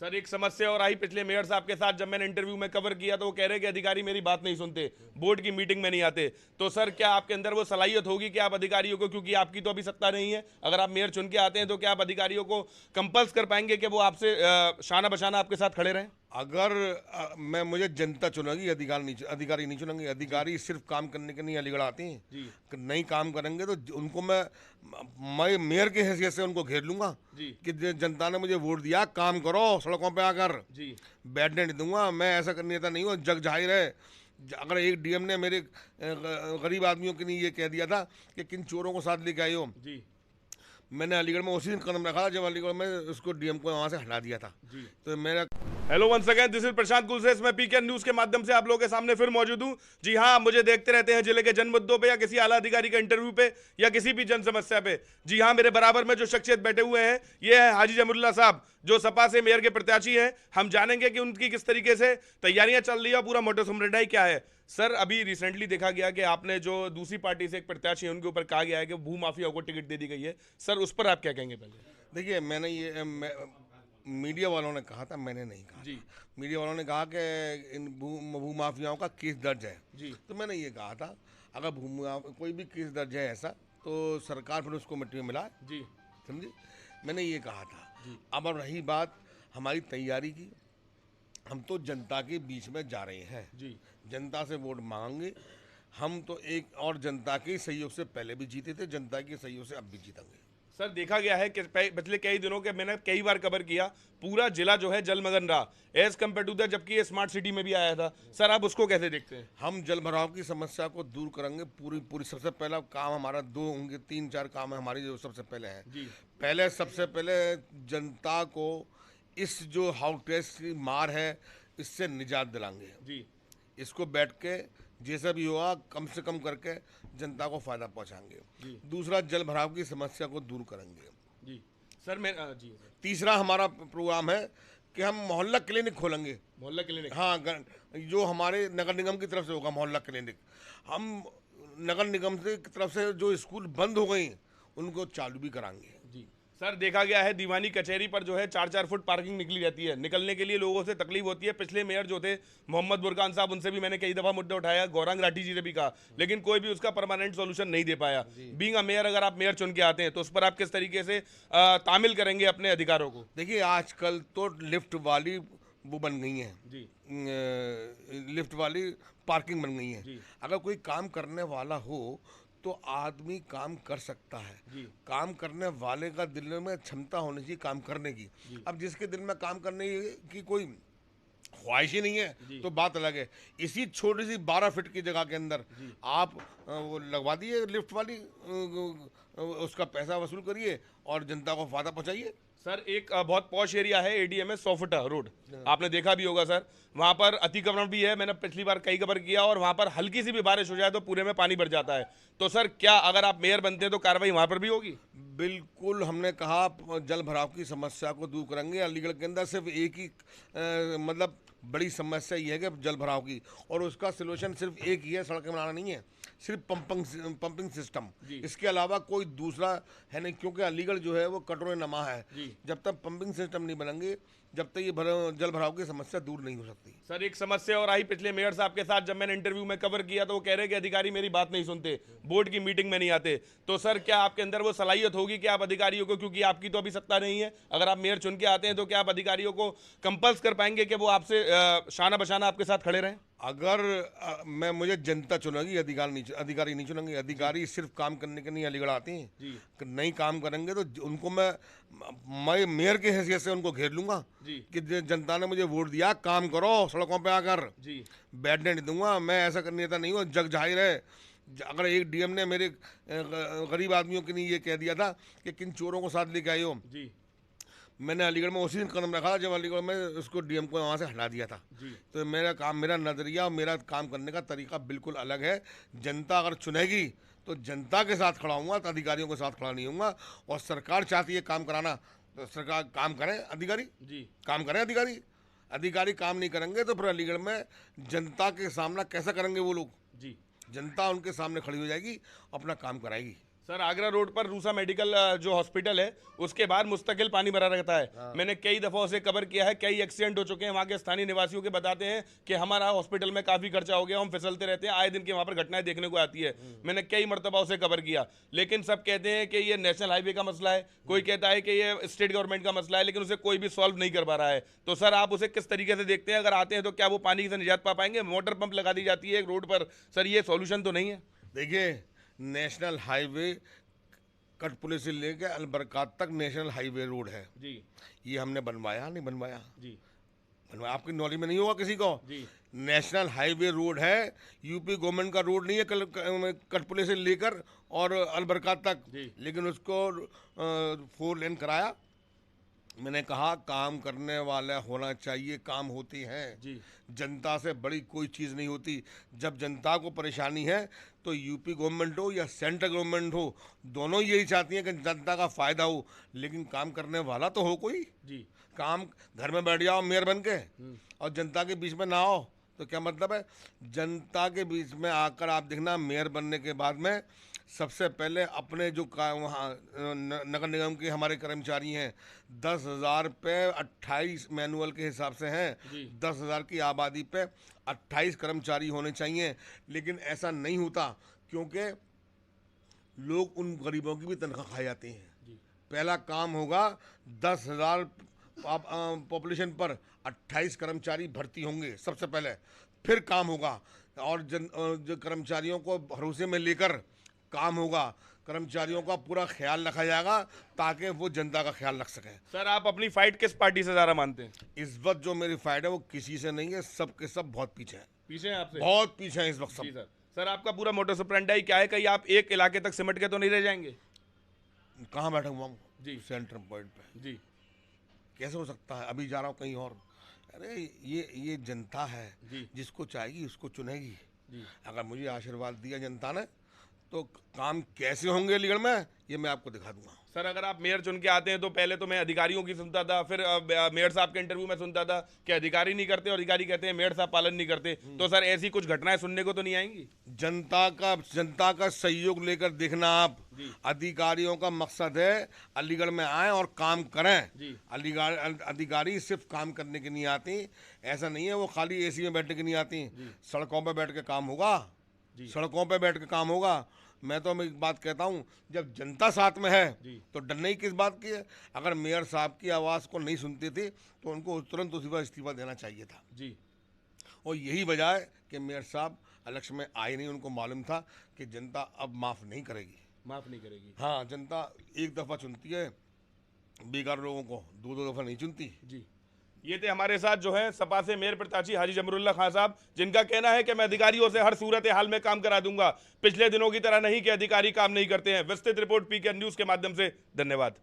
Sir एक समस्या और आई पिछले मेयर साहब के साथ, जब मैंने इंटरव्यू में कवर किया तो वो कह रहे कि अधिकारी मेरी बात नहीं सुनते, बोर्ड की मीटिंग में नहीं आते। तो सर क्या आपके अंदर वो सलाहियत होगी कि आप अधिकारियों को, क्योंकि आपकी तो अभी सत्ता नहीं है, अगर आप मेयर चुन के आते हैं तो क्या आप अधिकारियों को कंपल्स कर पाएंगे कि वो आपसे शाना बशाना आपके साथ खड़े रहें? अगर मुझे जनता चुनेगी, अधिकारी नहीं चुनेंगे। अधिकारी सिर्फ काम करने के लिए अलीगढ़ आते हैं। जी नहीं काम करेंगे तो उनको मैं मेयर की हैसियत से उनको घेर लूंगा जी कि जनता ने मुझे वोट दिया, काम करो सड़कों पे आकर। जी बैठने नहीं दूंगा। मैं ऐसा करने नेता नहीं हूँ। जग जाहिर है, अगर एक डीएम ने मेरे गरीब आदमियों के लिए ये कह दिया था कि किन चोरों को साथ लेके आए हो, जी मैंने अलीगढ़ में उसी दिन कदम रखा जब अलीगढ़ में उसको डीएम को वहाँ से हटा दिया था। जी। तो मेरा hello once again, this is Prashant Kulshreshtha. मैं पीकेएन न्यूज के माध्यम से आप लोगों के सामने फिर मौजूद हूं। जी हां, मुझे देखते रहते हैं जिले के जन मुद्दों पे या किसी आला अधिकारी के इंटरव्यू पे या किसी भी जन समस्या पे। जी हां, मेरे बराबर में जो शख्सियत बैठे हुए हैं ये है हाजी जमरुल्लाह साहब, जो सपा से मेयर के प्रत्याशी हैं। हम जानेंगे कि उनकी किस तरीके से तैयारियां चल रही है, पूरा मोटो सुमरडाई क्या है। सर अभी रिसेंटली देखा गया कि आपने जो दूसरी पार्टी से एक प्रत्याशी है उनके ऊपर कहा गया है कि भू माफियाओं को टिकट दे दी गई है। सर उस पर आप क्या कहेंगे? पहले देखिए, मीडिया वालों ने कहा था, मैंने नहीं कहा। जी मीडिया वालों ने कहा कि इन भू माफियाओं का केस दर्ज है। जी तो मैंने ये कहा था, अगर कोई भी केस दर्ज है ऐसा, तो सरकार फिर उसको मिट्टी में मिलाए। जी समझी? मैंने ये कहा था। जी अब रही बात हमारी तैयारी की, हम तो जनता के बीच में जा रहे हैं। जी जनता से वोट मांगेंगे। हम तो एक और जनता के सहयोग से पहले भी जीते थे, जनता के सहयोग से अब भी जीतेंगे। सर देखा गया है कि पिछले कई दिनों के मैंने कई बार कवर किया, पूरा जिला जो है जलमग्न रहा एज कम्पेयर टू द, जबकि ये स्मार्ट सिटी में भी आया था। सर आप उसको कैसे देखते हैं? हम जल भराव की समस्या को दूर करेंगे। पूरी सबसे पहला काम हमारा, दो होंगे, 3-4 काम है हमारे जो सबसे पहले हैं। जी सबसे पहले जनता को इस जो हाउस टेस्ट की मार है इससे निजात दिलाएंगे। जी इसको बैठ के जैसा भी होगा कम से कम करके जनता को फायदा पहुंचाएंगे। जी दूसरा, जल भराव की समस्या को दूर करेंगे। जी सर मैं जी सर। तीसरा हमारा प्रोग्राम है कि हम मोहल्ला क्लिनिक खोलेंगे। मोहल्ला क्लिनिक? हाँ, जो हमारे नगर निगम की तरफ से होगा मोहल्ला क्लिनिक। हम नगर निगम से की तरफ से जो स्कूल बंद हो गई उनको चालू भी कराएंगे। जी सर देखा गया है दीवानी कचहरी पर जो है 4-4 फुट पार्किंग निकली रहती है, निकलने के लिए लोगों से तकलीफ होती है। पिछले मेयर जो थे मोहम्मद बुरकान साहब, उनसे भी मैंने कई दफा मुद्दे उठाया, गौरांग राठी जी ने भी कहा, लेकिन कोई भी उसका परमानेंट सॉल्यूशन नहीं दे पाया। बीइंग अ मेयर, अगर आप मेयर चुन के आते हैं तो उस पर आप किस तरीके से तामिल करेंगे अपने अधिकारों को? देखिए, आजकल तो लिफ्ट वाली वो बन गई हैं। जी लिफ्ट वाली पार्किंग बन गई है। जी अगर कोई काम करने वाला हो तो आदमी काम कर सकता है। जी काम करने वाले का दिल में क्षमता होनी चाहिए काम करने की। अब जिसके दिल में काम करने की कोई ख्वाहिश ही नहीं है तो बात अलग है। इसी छोटी सी 12 फीट की जगह के अंदर आप वो लगवा दिए लिफ्ट वाली, उसका पैसा वसूल करिए और जनता को फायदा पहुंचाइए। सर एक बहुत पॉश एरिया है एडीएमएस 100 फुटा रोड, आपने देखा भी होगा सर, वहां पर अतिक्रमण भी है। मैंने पिछली बार कई कवर किया और वहां पर हल्की सी भी बारिश हो जाए तो पूरे में पानी भर जाता है। तो सर क्या अगर आप मेयर बनते हैं तो कार्रवाई वहां पर भी होगी? बिल्कुल, हमने कहा जल भराव की समस्या को दूर करेंगे। अलीगढ़ के अंदर सिर्फ एक ही मतलब बड़ी समस्या ये है कि जल भराव की, और उसका सोल्यूशन सिर्फ एक ही है, सड़कें बनाना नहीं है, सिर्फ पंपिंग सिस्टम। इसके अलावा कोई दूसरा है नहीं, क्योंकि अलीगढ़ जो है वो कटोरे नमा है। जब तक पंपिंग सिस्टम नहीं बनेंगे, जब तक ये जल भराव की समस्या दूर नहीं हो सकती। सर एक समस्या और आई पिछले मेयर साहब के साथ, जब मैंने इंटरव्यू में कवर किया तो वो कह रहे कि अधिकारी मेरी बात नहीं सुनते, बोर्ड की मीटिंग में नहीं आते। तो सर क्या आपके अंदर वो सलाहियत होगी कि आप अधिकारियों को, क्योंकि आपकी तो अभी सत्ता नहीं है, अगर आप मेयर चुन के आते हैं तो क्या आप अधिकारियों को कंपल्स कर पाएंगे कि वो आपसे शाना बशाना आपके साथ खड़े रहें? अगर मुझे जनता चुनेगी, अधिकारी नहीं चुनेंगे। अधिकारी सिर्फ काम करने के लिए अलीगढ़ आते हैं। नहीं काम करेंगे तो उनको मैं मेयर की हैसियत से उनको घेर लूंगा कि जनता ने मुझे वोट दिया, काम करो सड़कों पे आकर। बैठने नहीं दूंगा। मैं ऐसा करने नेता नहीं हूँ। जग जाहिर है, अगर एक डीएम ने मेरे गरीब आदमियों के लिए ये कह दिया था कि किन चोरों को साथ लेके आए हो, मैंने अलीगढ़ में उसी दिन कदम रखा जब अलीगढ़ में उसको डीएम को वहाँ से हटा दिया था। तो मेरा नज़रिया और मेरा काम करने का तरीका बिल्कुल अलग है। जनता अगर चुनेगी तो जनता के साथ खड़ा हूँगा, तो अधिकारियों के साथ खड़ा नहीं हूँगा। और सरकार चाहती है काम कराना तो सरकार काम करें, अधिकारी काम करें। अधिकारी काम नहीं करेंगे तो फिर अलीगढ़ में जनता के सामना कैसा करेंगे वो लोग? जनता उनके सामने खड़ी हो जाएगी, अपना काम कराएगी। सर आगरा रोड पर रूसा मेडिकल जो हॉस्पिटल है उसके बाहर मुस्तकिल पानी भरा रहता है। मैंने कई दफा उसे कवर किया है, कई एक्सीडेंट हो चुके हैं। वहाँ के स्थानीय निवासियों के बताते हैं कि हमारा हॉस्पिटल में काफी खर्चा हो गया, हम फिसलते रहते हैं, आए दिन की वहाँ पर घटनाएं देखने को आती है। मैंने कई मरतबा उसे कवर किया, लेकिन सब कहते हैं कि ये नेशनल हाईवे का मसला है, कोई कहता है कि ये स्टेट गवर्नमेंट का मसला है, लेकिन उसे कोई भी सॉल्व नहीं कर पा रहा है। तो सर आप उसे किस तरीके से देखते हैं? अगर आते हैं तो क्या वो पानी से निजात पा पाएंगे? मोटर पंप लगा दी जाती है एक रोड पर, सर ये सॉल्यूशन तो नहीं है। देखिए, नेशनल हाईवे कठपुतली से लेकर अलबरकात तक नेशनल हाईवे रोड है जी। ये हमने बनवाया नहीं बनवाया? जी बनवाया, आपकी नॉलेज में नहीं होगा किसी को? जी। नेशनल हाईवे रोड है, यूपी गवर्नमेंट का रोड नहीं है कठपुतली से लेकर और अलबरकात तक, लेकिन उसको 4 लेन कराया। मैंने कहा काम करने वाला होना चाहिए, काम होती हैं जी। जनता से बड़ी कोई चीज़ नहीं होती। जब जनता को परेशानी है तो यूपी गवर्नमेंट हो या सेंट्रल गवर्नमेंट हो, दोनों यही चाहती हैं कि जनता का फ़ायदा हो, लेकिन काम करने वाला तो हो कोई जी। काम। घर में बैठ जाओ मेयर बन के और जनता के बीच में ना आओ तो क्या मतलब है? जनता के बीच में आकर आप देखना, मेयर बनने के बाद में सबसे पहले अपने जो वहाँ नगर निगम के हमारे कर्मचारी हैं 10,000 पे 28 मैनुअल के हिसाब से हैं, 10,000 की आबादी पे 28 कर्मचारी होने चाहिए, लेकिन ऐसा नहीं होता क्योंकि लोग उन गरीबों की भी तनख्वाह खा जाते हैं। पहला काम होगा 10,000 पॉपुलेशन पर 28 कर्मचारी भर्ती होंगे सबसे पहले, फिर काम होगा और जो कर्मचारियों को भरोसे में लेकर काम होगा, कर्मचारियों का पूरा ख्याल रखा जाएगा ताकि वो जनता का ख्याल रख सकें। सर आप अपनी फाइट किस पार्टी से ज़्यादा मानते हैं? इस वक्त जो मेरी फाइट है वो किसी से नहीं है, सब के सब बहुत पीछे हैं। पीछे हैं आपसे? बहुत पीछे हैं इस वक्त सब। जी सर। सर आपका पूरा मोटो ऑपरेंडी क्या है? कहीं आप एक इलाके तक सिमट के तो नहीं रह जाएंगे? कहाँ बैठा हुआ हूँ? जी। सेंटर पॉइंट पे। जी। कैसे हो सकता है? अभी जा रहा हूँ कहीं और। अरे ये जनता है, जिसको चाहेगी उसको चुनेगी। अगर मुझे आशीर्वाद दिया जनता ने तो काम कैसे होंगे अलीगढ़ में ये मैं आपको दिखा दूंगा। सर अगर आप मेयर चुन के आते हैं तो पहले तो मैं अधिकारियों की सुनता था, फिर मेयर साहब के इंटरव्यू में सुनता था कि अधिकारी नहीं करते और अधिकारी कहते हैं मेयर साहब पालन नहीं करते। तो सर ऐसी कुछ घटनाएं सुनने को तो नहीं आएंगी? जनता का सहयोग लेकर देखना आप। अधिकारियों का मकसद है अलीगढ़ में आए और काम करें। अधिकारी सिर्फ काम करने के नहीं आती, ऐसा नहीं है वो खाली एसी में बैठने के नहीं आती। सड़कों पर बैठ के काम होगा, सड़कों पे बैठ के काम होगा। मैं तो एक बात कहता हूँ, जब जनता साथ में है तो डरने की किस बात की है? अगर मेयर साहब की आवाज़ को नहीं सुनती थी तो उनको तुरंत उसी पर इस्तीफा देना चाहिए था जी। और यही वजह है कि मेयर साहब इलेक्शन में आए नहीं। उनको मालूम था कि जनता अब माफ़ नहीं करेगी। हाँ, जनता एक दफ़ा चुनती है, बेकार लोगों को 2-2 दफ़ा नहीं चुनती जी। ये थे हमारे साथ जो है सपा से मेयर प्रत्याशी हाजी जमरुल्लाह खान साहब, जिनका कहना है कि मैं अधिकारियों से हर सूरत हाल में काम करा दूंगा, पिछले दिनों की तरह नहीं कि अधिकारी काम नहीं करते हैं। विस्तृत रिपोर्ट पीके न्यूज़ के माध्यम से। धन्यवाद।